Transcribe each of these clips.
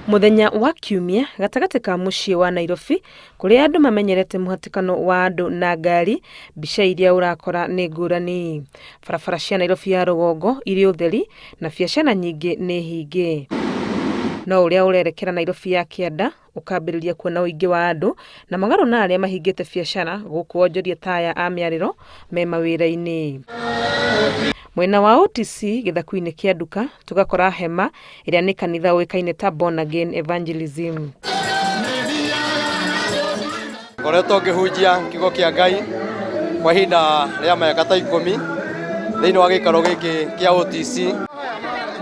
Muthenya wa kiumia gatagati ka muciĩ wa Nairobi kuria andu mamenyerete muhatikano wa andu na ngari, mbica iria urakora ni ngurani. Barabara cia Nairobi ya rugongo iri utheri na biacara nyingi ni hinge. No uria urerekera Nairobi ya kianda ukambiriria kuona uingi wa andu na magaru na aria mahingite biacara guku onjoria taya a miariro me mawira-ini. Mwena wa OTC githaku-ini kia nduka tugakora hema iria ni kanitha uikaine ta Born Again Evangelism. Ngoretwo ngihunjia kiugo kia Ngai kwa ihinda ria miaka ta 10 thiini wa gikaro giki kia OTC.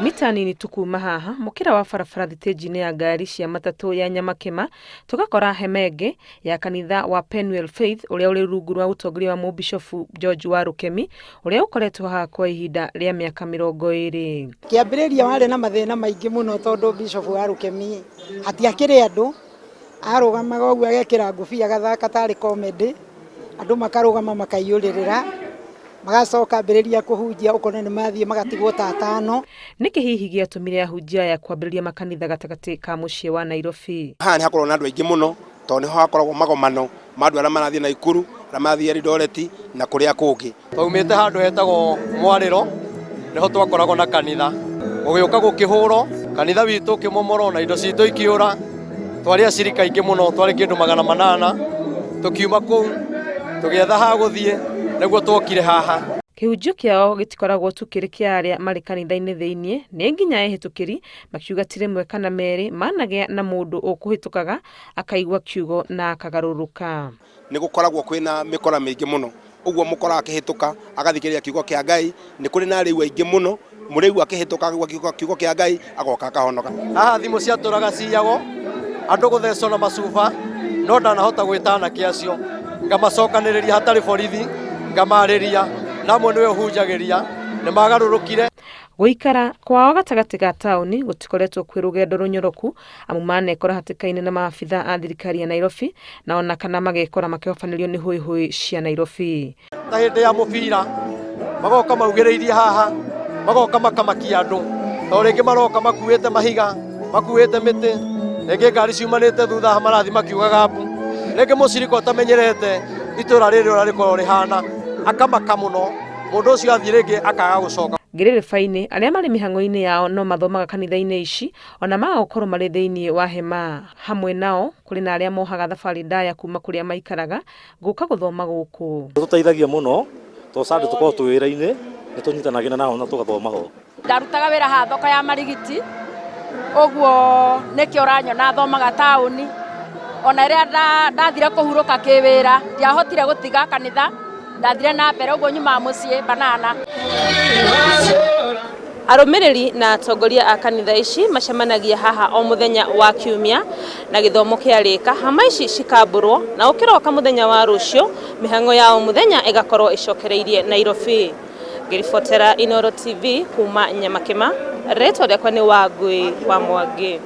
Mita nini tukuma haha mukira wa barabara thitĩnji-inĩ ya ngari cia matatu ya Nyamakema tugakora hemenge ya kanitha wa Penuel Faith uria uri rungu rwa utongoria wa Mubishofu George wa Rukemi uria ukoretwo haha kwa ihinda ria miaka 20. Kiambiriria wari na mathina maingi muno tondu Bishop wa Rukemi hatiakire andu arugamaga uguo agekira ngufia gathaka tari comedy andu makarugama makaiyuririra magacoka ambiriria kuhunjia ukone ni mathie magatigwo ta atano. Niki hihi giatumire ahunjia ya kwambiriria makanitha gatagati ka muciĩ wa Nairobi? Haha ni hakorwo na andu aingi muno tondu niho hakoragwo magomano ma andu aria marathie Naikuru na mathie Eldoret na kuria kungi. Twaumite handu hetagwo Mwariro niho twakoragwo na kanitha ugiuka gukihuro kanitha witu kimomoro na indo citu ikiura twari acirika ingi muno twari kindu 800 tukiuma kuu tugietha ha guthie niguo twokire haha. Kihunjio kiao gitikoragwo tu kiri kia aria mari kanitha-ini thiini ni nginya ehitukiri makiuga ti rimwe kana meri managia na mundu ukuhitukaga akaigua kiugo na akagaruruka. Ni gukoragwo kwina mikora mingi muno uguo mukora akihituka agathikiriria kiugo kia Ngai ni kuri na riu aingi muno muriu akihituka agwa kiugo kia Ngai agoka akahonoka. Haha thimu ciaturaga ciago andu guthecwo na macuba no ndanahota gwitana kiacio ngamacokaniriria hatari borithi ngamariria namwe niwe hunjagiria ni magarurukire. Guikara kwao gatagati ga tauni gutikoretwo kwi rugendo runyoroku amu manekora hatikaine na maabitha a thirikari ya Nairobi na ona kana magekora makihofanirio ni hui cia Nairobi. Ta hindi ya mubira magoka maugiriirie haha magoka makamakia andu to ringi maroka makuite mahiga makuite miti ringi ngari ciumanite thutha marathi makiugaga mbu ringi muciriko tamenyerete itura riri ora rikoro rihana akamaka muno mundu ucio athie ringi akaga gucoka. Ngiririba-ini aria mari mihango-ini yao no mathomaga kanitha-ini ici ona magakorwo mari thiini wa hema hamwe nao kuri na aria mohaga thabari ndaya kuma kuria maikaraga guka guthoma guku. Tuteithagia muno to sandu tukorwo twi wira-ini ni tunyitanagira nao na tugathoma ho. Ndarutaga wira ha thoko ya Marigiti uguo nikio ranyona thomaga tauni ona ria ndathire kuhuruka kiwira ndiahotire gutiga kanitha ndathire na mbere uguo nyuma muciĩ banana. Arumiriri na atongoria a kanitha ici macemanagia haha o muthenya wa kiumia na githomo kiarika hama ici cikamburwo na ukiroka muthenya wa rucio mihango ya o muthenya igakorwo icokereirie Nairobi. Ngiribotera Inooro TV kuma Nyamakema, retwo riakwa ni Wangui wa Mwangi.